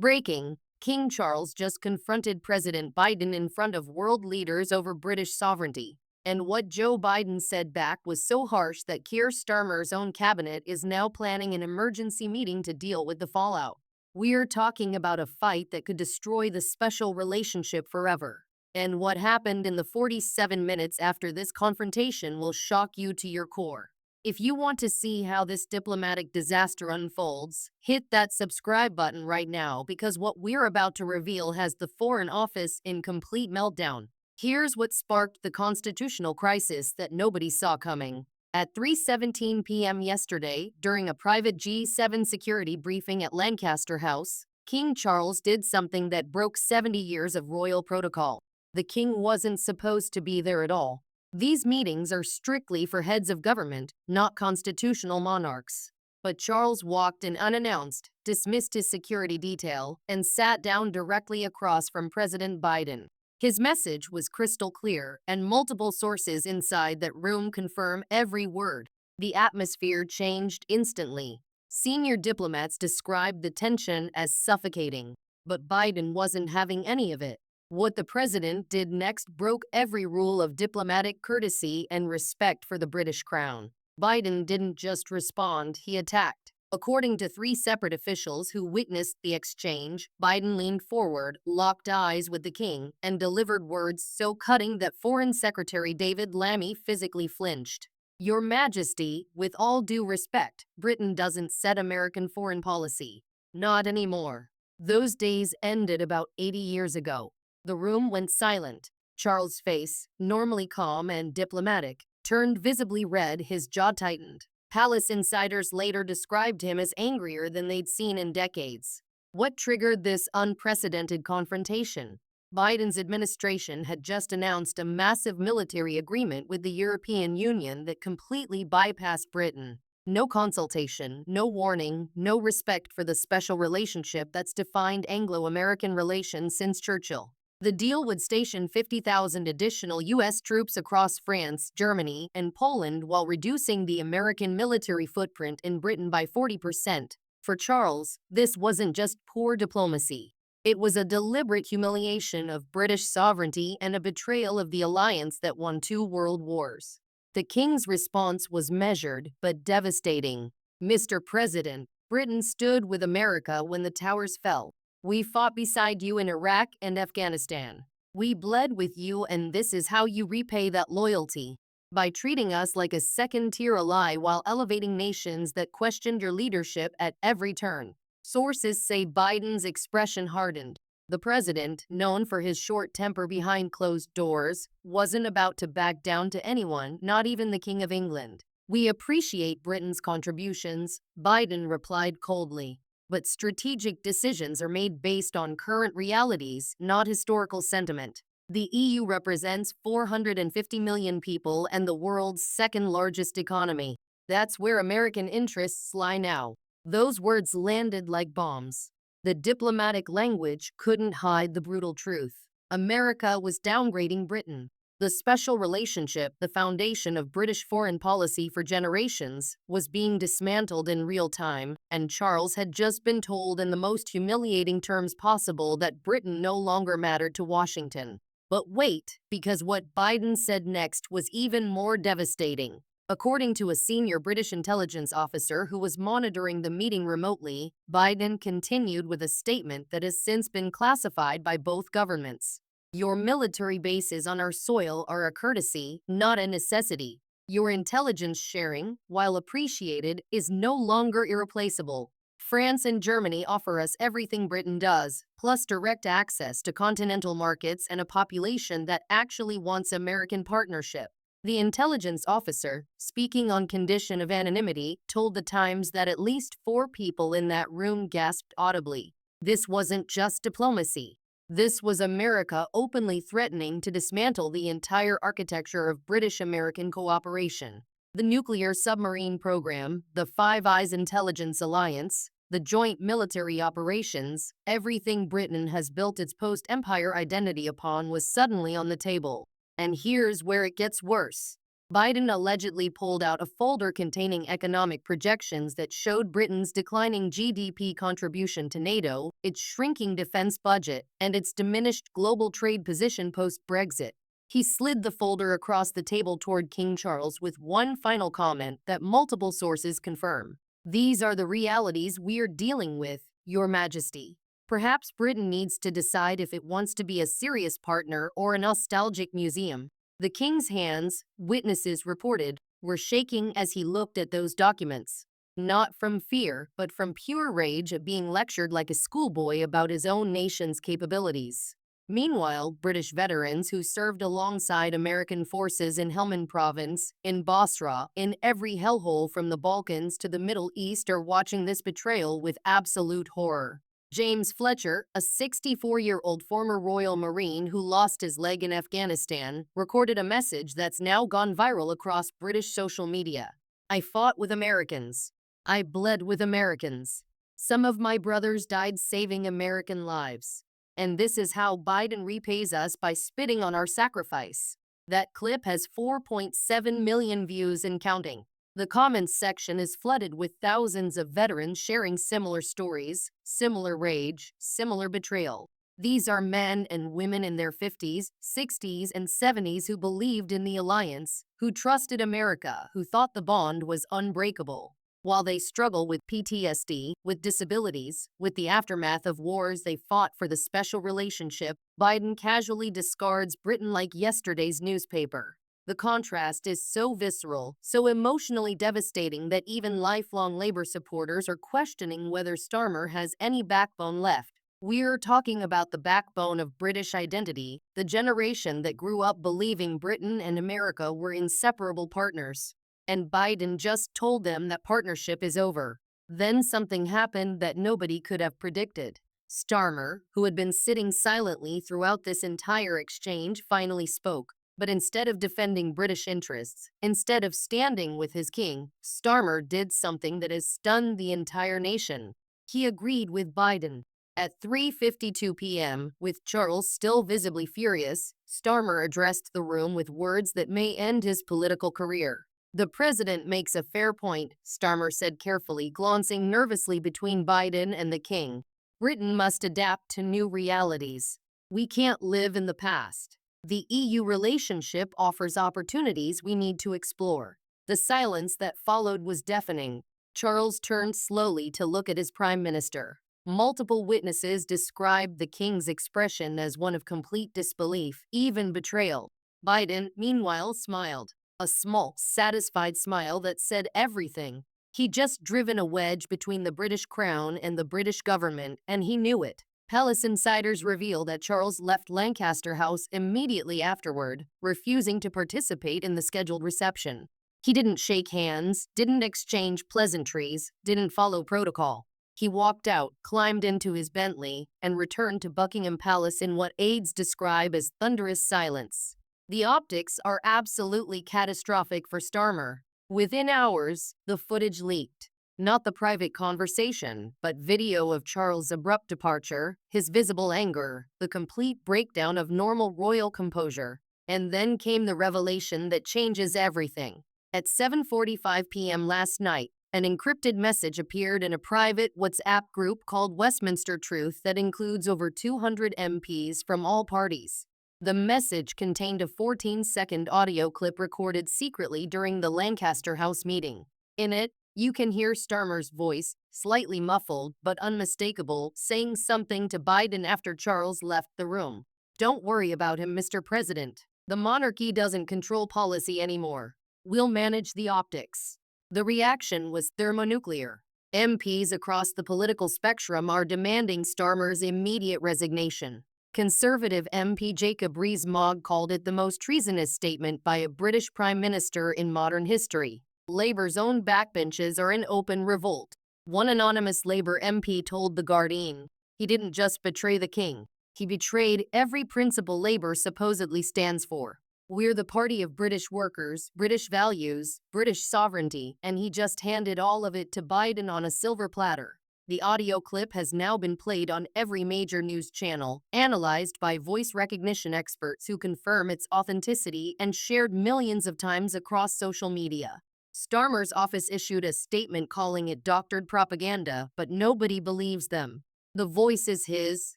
Breaking: King Charles just confronted President Biden in front of world leaders over British sovereignty. And what Joe Biden said back was so harsh that Keir Starmer's own cabinet is now planning an emergency meeting to deal with the fallout. We're talking about a fight that could destroy the special relationship forever. And what happened in the 47 minutes after this confrontation will shock you to your core. If you want to see how this diplomatic disaster unfolds, hit that subscribe button right now because what we're about to reveal has the Foreign Office in complete meltdown. Here's what sparked the constitutional crisis that nobody saw coming. At 3:17 p.m. yesterday, during a private G7 security briefing at Lancaster House, King Charles did something that broke 70 years of royal protocol. The king wasn't supposed to be there at all. These meetings are strictly for heads of government, not constitutional monarchs. But Charles walked in unannounced, dismissed his security detail, and sat down directly across from President Biden. His message was crystal clear, and multiple sources inside that room confirm every word. The atmosphere changed instantly. Senior diplomats described the tension as suffocating, but Biden wasn't having any of it. What the president did next broke every rule of diplomatic courtesy and respect for the British crown. Biden didn't just respond, he attacked. According to 3 separate officials who witnessed the exchange, Biden leaned forward, locked eyes with the king, and delivered words so cutting that Foreign Secretary David Lammy physically flinched. "Your Majesty, with all due respect, Britain doesn't set American foreign policy. Not anymore." Those days ended about 80 years ago. The room went silent. Charles' face, normally calm and diplomatic, turned visibly red, his jaw tightened. Palace insiders later described him as angrier than they'd seen in decades. What triggered this unprecedented confrontation? Biden's administration had just announced a massive military agreement with the European Union that completely bypassed Britain. No consultation, no warning, no respect for the special relationship that's defined Anglo-American relations since Churchill. The deal would station 50,000 additional U.S. troops across France, Germany, and Poland while reducing the American military footprint in Britain by 40%. For Charles, this wasn't just poor diplomacy. It was a deliberate humiliation of British sovereignty and a betrayal of the alliance that won 2 world wars. The king's response was measured but devastating. "Mr. President, Britain stood with America when the towers fell. We fought beside you in Iraq and Afghanistan. We bled with you, and this is how you repay that loyalty. By treating us like a second-tier ally while elevating nations that questioned your leadership at every turn." Sources say Biden's expression hardened. The president, known for his short temper behind closed doors, wasn't about to back down to anyone, not even the King of England. "We appreciate Britain's contributions," Biden replied coldly. "But strategic decisions are made based on current realities, not historical sentiment. The EU represents 450 million people and the world's second-largest economy. That's where American interests lie now." Those words landed like bombs. The diplomatic language couldn't hide the brutal truth. America was downgrading Britain. The special relationship, the foundation of British foreign policy for generations, was being dismantled in real time, and Charles had just been told in the most humiliating terms possible that Britain no longer mattered to Washington. But wait, because what Biden said next was even more devastating. According to a senior British intelligence officer who was monitoring the meeting remotely, Biden continued with a statement that has since been classified by both governments. "Your military bases on our soil are a courtesy, not a necessity. Your intelligence sharing, while appreciated, is no longer irreplaceable. France and Germany offer us everything Britain does, plus direct access to continental markets and a population that actually wants American partnership." The intelligence officer, speaking on condition of anonymity, told The Times that at least 4 people in that room gasped audibly. This wasn't just diplomacy. This was America openly threatening to dismantle the entire architecture of British-American cooperation. The nuclear submarine program, the Five Eyes Intelligence Alliance, the joint military operations, everything Britain has built its post-empire identity upon was suddenly on the table. And here's where it gets worse. Biden allegedly pulled out a folder containing economic projections that showed Britain's declining GDP contribution to NATO, its shrinking defense budget, and its diminished global trade position post-Brexit. He slid the folder across the table toward King Charles with one final comment that multiple sources confirm. "These are the realities we're dealing with, Your Majesty." Perhaps Britain needs to decide if it wants to be a serious partner or a nostalgic museum. The king's hands, witnesses reported, were shaking as he looked at those documents. Not from fear, but from pure rage at being lectured like a schoolboy about his own nation's capabilities. Meanwhile, British veterans who served alongside American forces in Helmand Province, in Basra, in every hellhole from the Balkans to the Middle East are watching this betrayal with absolute horror. James Fletcher, a 64-year-old former Royal Marine who lost his leg in Afghanistan, recorded a message that's now gone viral across British social media. "I fought with Americans. I bled with Americans. Some of my brothers died saving American lives. And this is how Biden repays us by spitting on our sacrifice." That clip has 4.7 million views and counting. The comments section is flooded with thousands of veterans sharing similar stories, similar rage, similar betrayal. These are men and women in their 50s, 60s, and 70s who believed in the alliance, who trusted America, who thought the bond was unbreakable. While they struggle with PTSD, with disabilities, with the aftermath of wars they fought for the special relationship, Biden casually discards Britain like yesterday's newspaper. The contrast is so visceral, so emotionally devastating that even lifelong Labor supporters are questioning whether Starmer has any backbone left. We're talking about the backbone of British identity, the generation that grew up believing Britain and America were inseparable partners. And Biden just told them that partnership is over. Then something happened that nobody could have predicted. Starmer, who had been sitting silently throughout this entire exchange, finally spoke. But instead of defending British interests, instead of standing with his king, Starmer did something that has stunned the entire nation. He agreed with Biden. At 3:52 p.m., with Charles still visibly furious, Starmer addressed the room with words that may end his political career. "The president makes a fair point," Starmer said carefully, glancing nervously between Biden and the king. "Britain must adapt to new realities. We can't live in the past. The EU relationship offers opportunities we need to explore." The silence that followed was deafening. Charles turned slowly to look at his prime minister. Multiple witnesses described the king's expression as one of complete disbelief, even betrayal. Biden, meanwhile, smiled. A small, satisfied smile that said everything. He'd just driven a wedge between the British crown and the British government, and he knew it. Palace insiders reveal that Charles left Lancaster House immediately afterward, refusing to participate in the scheduled reception. He didn't shake hands, didn't exchange pleasantries, didn't follow protocol. He walked out, climbed into his Bentley, and returned to Buckingham Palace in what aides describe as thunderous silence. The optics are absolutely catastrophic for Starmer. Within hours, the footage leaked. Not the private conversation, but video of Charles' abrupt departure, his visible anger, the complete breakdown of normal royal composure. And then came the revelation that changes everything. At 7:45 p.m. last night, an encrypted message appeared in a private WhatsApp group called Westminster Truth that includes over 200 MPs from all parties. The message contained a 14-second audio clip recorded secretly during the Lancaster House meeting. In it, you can hear Starmer's voice, slightly muffled but unmistakable, saying something to Biden after Charles left the room. "Don't worry about him, Mr. President. The monarchy doesn't control policy anymore. We'll manage the optics." The reaction was thermonuclear. MPs across the political spectrum are demanding Starmer's immediate resignation. Conservative MP Jacob Rees-Mogg called it the most treasonous statement by a British Prime Minister in modern history. Labour's own backbenches are in open revolt. One anonymous Labour MP told The Guardian, "He didn't just betray the king. He betrayed every principle Labour supposedly stands for. We're the party of British workers, British values, British sovereignty, and he just handed all of it to Biden on a silver platter." The audio clip has now been played on every major news channel, analyzed by voice recognition experts who confirm its authenticity, and shared millions of times across social media. Starmer's office issued a statement calling it doctored propaganda, but nobody believes them. The voice is his,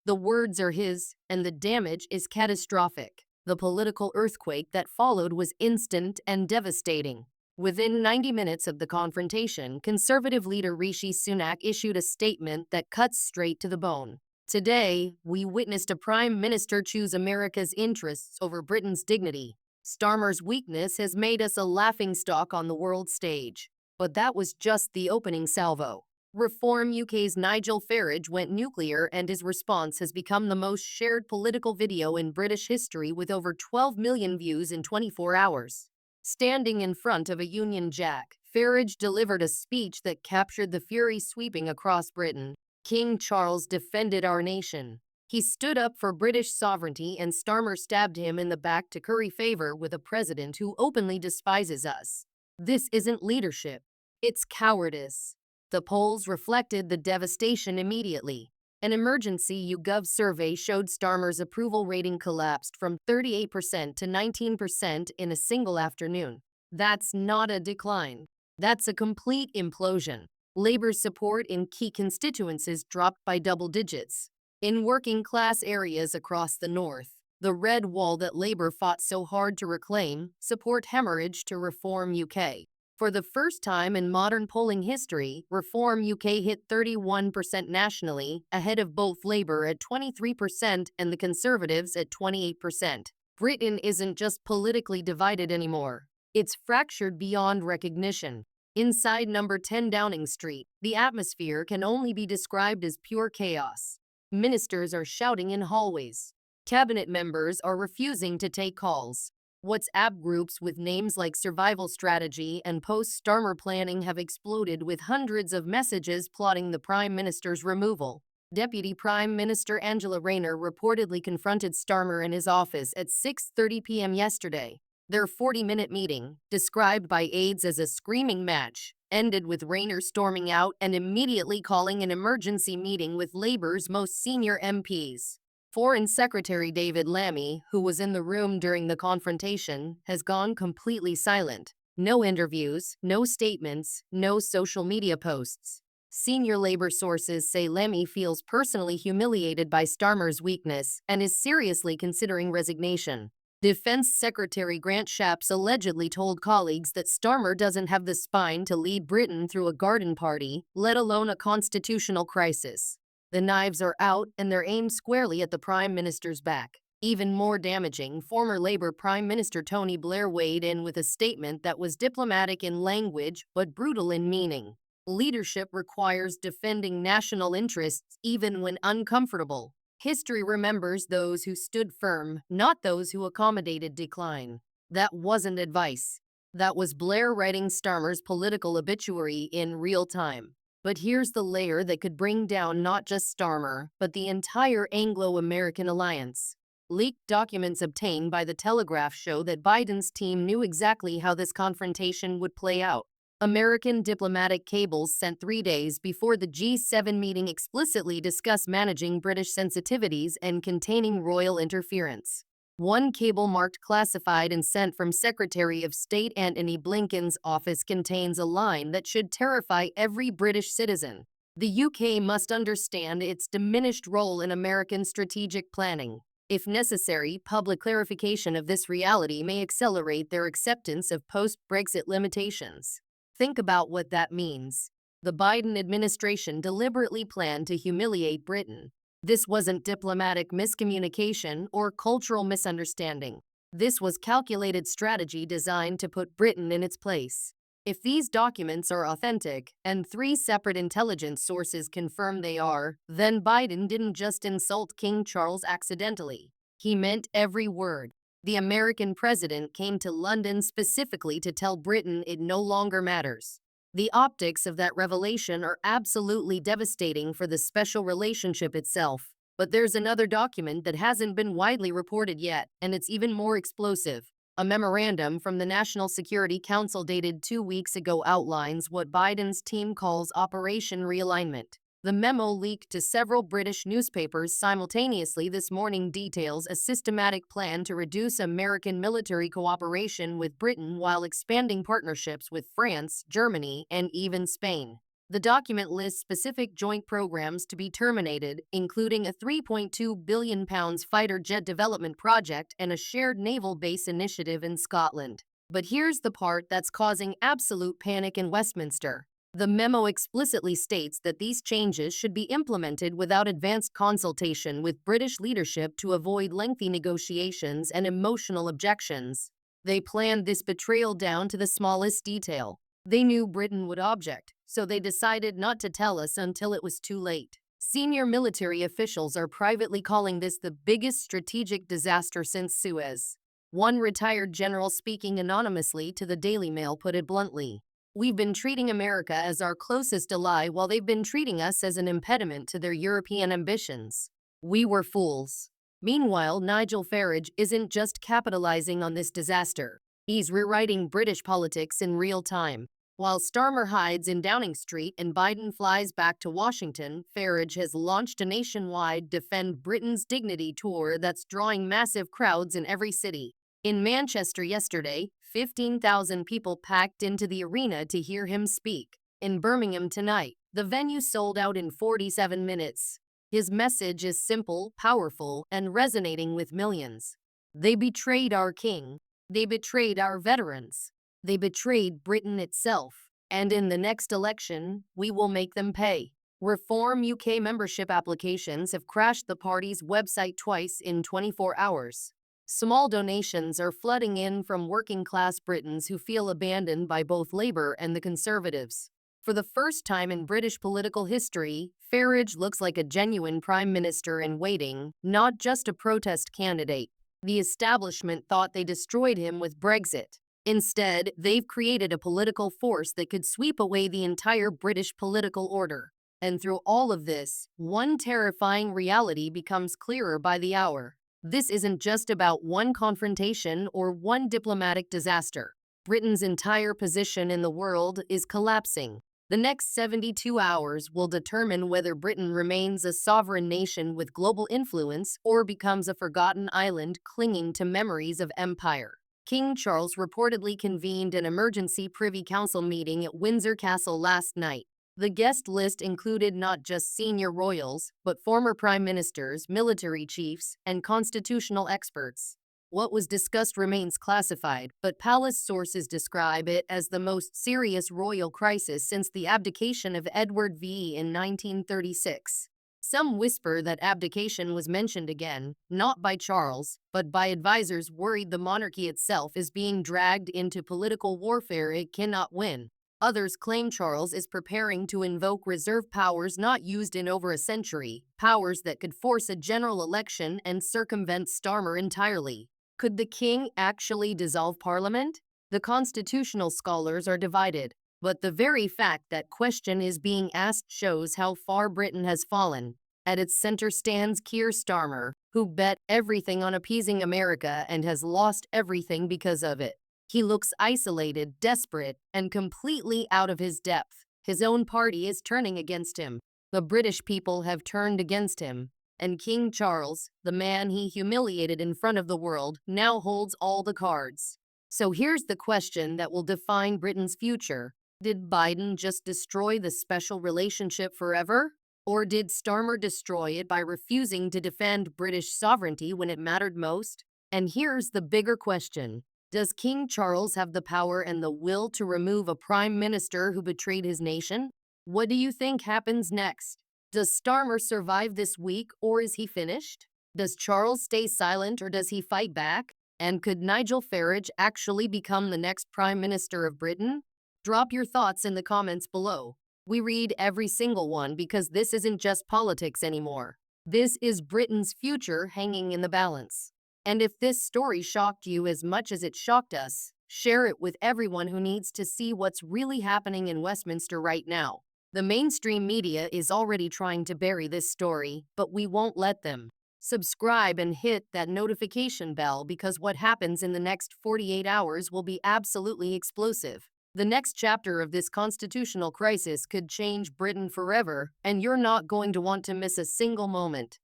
the words are his, and the damage is catastrophic. The political earthquake that followed was instant and devastating. Within 90 minutes of the confrontation, Conservative leader Rishi Sunak issued a statement that cuts straight to the bone. Today, we witnessed a prime minister choose America's interests over Britain's dignity. Starmer's weakness has made us a laughingstock on the world stage. But that was just the opening salvo. Reform UK's Nigel Farage went nuclear, and his response has become the most shared political video in British history with over 12 million views in 24 hours. Standing in front of a Union Jack, Farage delivered a speech that captured the fury sweeping across Britain. King Charles defended our nation. He stood up for British sovereignty, and Starmer stabbed him in the back to curry favor with a president who openly despises us. This isn't leadership. It's cowardice. The polls reflected the devastation immediately. An emergency YouGov survey showed Starmer's approval rating collapsed from 38% to 19% in a single afternoon. That's not a decline. That's a complete implosion. Labour's support in key constituencies dropped by double digits. In working-class areas across the north, the red wall that Labour fought so hard to reclaim, support hemorrhaged to Reform UK. For the first time in modern polling history, Reform UK hit 31% nationally, ahead of both Labour at 23% and the Conservatives at 28%. Britain isn't just politically divided anymore. It's fractured beyond recognition. Inside number 10 Downing Street, the atmosphere can only be described as pure chaos. Ministers are shouting in hallways. Cabinet members are refusing to take calls. WhatsApp groups with names like Survival Strategy and Post-Starmer Planning have exploded with hundreds of messages plotting the Prime Minister's removal. Deputy Prime Minister Angela Rayner reportedly confronted Starmer in his office at 6:30 p.m. yesterday. Their 40-minute meeting, described by aides as a screaming match, ended with Rayner storming out and immediately calling an emergency meeting with Labour's most senior MPs. Foreign Secretary David Lammy, who was in the room during the confrontation, has gone completely silent. No interviews, no statements, no social media posts. Senior Labour sources say Lammy feels personally humiliated by Starmer's weakness and is seriously considering resignation. Defense Secretary Grant Shapps allegedly told colleagues that Starmer doesn't have the spine to lead Britain through a garden party, let alone a constitutional crisis. The knives are out, and they're aimed squarely at the Prime Minister's back. Even more damaging, former Labour Prime Minister Tony Blair weighed in with a statement that was diplomatic in language but brutal in meaning. Leadership requires defending national interests even when uncomfortable. History remembers those who stood firm, not those who accommodated decline. That wasn't advice. That was Blair writing Starmer's political obituary in real time. But here's the layer that could bring down not just Starmer, but the entire Anglo-American alliance. Leaked documents obtained by The Telegraph show that Biden's team knew exactly how this confrontation would play out. American diplomatic cables sent 3 days before the G7 meeting explicitly discussed managing British sensitivities and containing royal interference. One cable marked classified and sent from Secretary of State Antony Blinken's office contains a line that should terrify every British citizen. The UK must understand its diminished role in American strategic planning. If necessary, public clarification of this reality may accelerate their acceptance of post-Brexit limitations. Think about what that means. The Biden administration deliberately planned to humiliate Britain. This wasn't diplomatic miscommunication or cultural misunderstanding. This was calculated strategy designed to put Britain in its place. If these documents are authentic, and 3 separate intelligence sources confirm they are, then Biden didn't just insult King Charles accidentally. He meant every word. The American president came to London specifically to tell Britain it no longer matters. The optics of that revelation are absolutely devastating for the special relationship itself. But there's another document that hasn't been widely reported yet, and it's even more explosive. A memorandum from the National Security Council dated 2 weeks ago outlines what Biden's team calls Operation Realignment. The memo leaked to several British newspapers simultaneously this morning details a systematic plan to reduce American military cooperation with Britain while expanding partnerships with France, Germany, and even Spain. The document lists specific joint programs to be terminated, including a £3.2 billion fighter jet development project and a shared naval base initiative in Scotland. But here's the part that's causing absolute panic in Westminster. The memo explicitly states that these changes should be implemented without advanced consultation with British leadership to avoid lengthy negotiations and emotional objections. They planned this betrayal down to the smallest detail. They knew Britain would object, so they decided not to tell us until it was too late. Senior military officials are privately calling this the biggest strategic disaster since Suez. One retired general speaking anonymously to the Daily Mail put it bluntly. We've been treating America as our closest ally while they've been treating us as an impediment to their European ambitions. We were fools. Meanwhile, Nigel Farage isn't just capitalizing on this disaster. He's rewriting British politics in real time. While Starmer hides in Downing Street and Biden flies back to Washington, Farage has launched a nationwide Defend Britain's Dignity tour that's drawing massive crowds in every city. In Manchester yesterday, 15,000 people packed into the arena to hear him speak. In Birmingham tonight, the venue sold out in 47 minutes. His message is simple, powerful, and resonating with millions. They betrayed our king. They betrayed our veterans. They betrayed Britain itself. And in the next election, we will make them pay. Reform UK membership applications have crashed the party's website twice in 24 hours. Small donations are flooding in from working-class Britons who feel abandoned by both Labour and the Conservatives. For the first time in British political history, Farage looks like a genuine Prime Minister in waiting, not just a protest candidate. The establishment thought they destroyed him with Brexit. Instead, they've created a political force that could sweep away the entire British political order. And through all of this, one terrifying reality becomes clearer by the hour. This isn't just about one confrontation or one diplomatic disaster. Britain's entire position in the world is collapsing. The next 72 hours will determine whether Britain remains a sovereign nation with global influence or becomes a forgotten island clinging to memories of empire. King Charles reportedly convened an emergency Privy Council meeting at Windsor Castle last night. The guest list included not just senior royals, but former prime ministers, military chiefs, and constitutional experts. What was discussed remains classified, but palace sources describe it as the most serious royal crisis since the abdication of Edward VI in 1936. Some whisper that abdication was mentioned again, not by Charles, but by advisors worried the monarchy itself is being dragged into political warfare it cannot win. Others claim Charles is preparing to invoke reserve powers not used in over a century, powers that could force a general election and circumvent Starmer entirely. Could the king actually dissolve parliament? The constitutional scholars are divided, but the very fact that question is being asked shows how far Britain has fallen. At its center stands Keir Starmer, who bet everything on appeasing America and has lost everything because of it. He looks isolated, desperate, and completely out of his depth. His own party is turning against him. The British people have turned against him. And King Charles, the man he humiliated in front of the world, now holds all the cards. So here's the question that will define Britain's future. Did Biden just destroy the special relationship forever? Or did Starmer destroy it by refusing to defend British sovereignty when it mattered most? And here's the bigger question. Does King Charles have the power and the will to remove a prime minister who betrayed his nation? What do you think happens next? Does Starmer survive this week, or is he finished? Does Charles stay silent, or does he fight back? And could Nigel Farage actually become the next Prime Minister of Britain? Drop your thoughts in the comments below. We read every single one because this isn't just politics anymore. This is Britain's future hanging in the balance. And if this story shocked you as much as it shocked us, share it with everyone who needs to see what's really happening in Westminster right now. The mainstream media is already trying to bury this story, but we won't let them. Subscribe and hit that notification bell because what happens in the next 48 hours will be absolutely explosive. The next chapter of this constitutional crisis could change Britain forever, and you're not going to want to miss a single moment.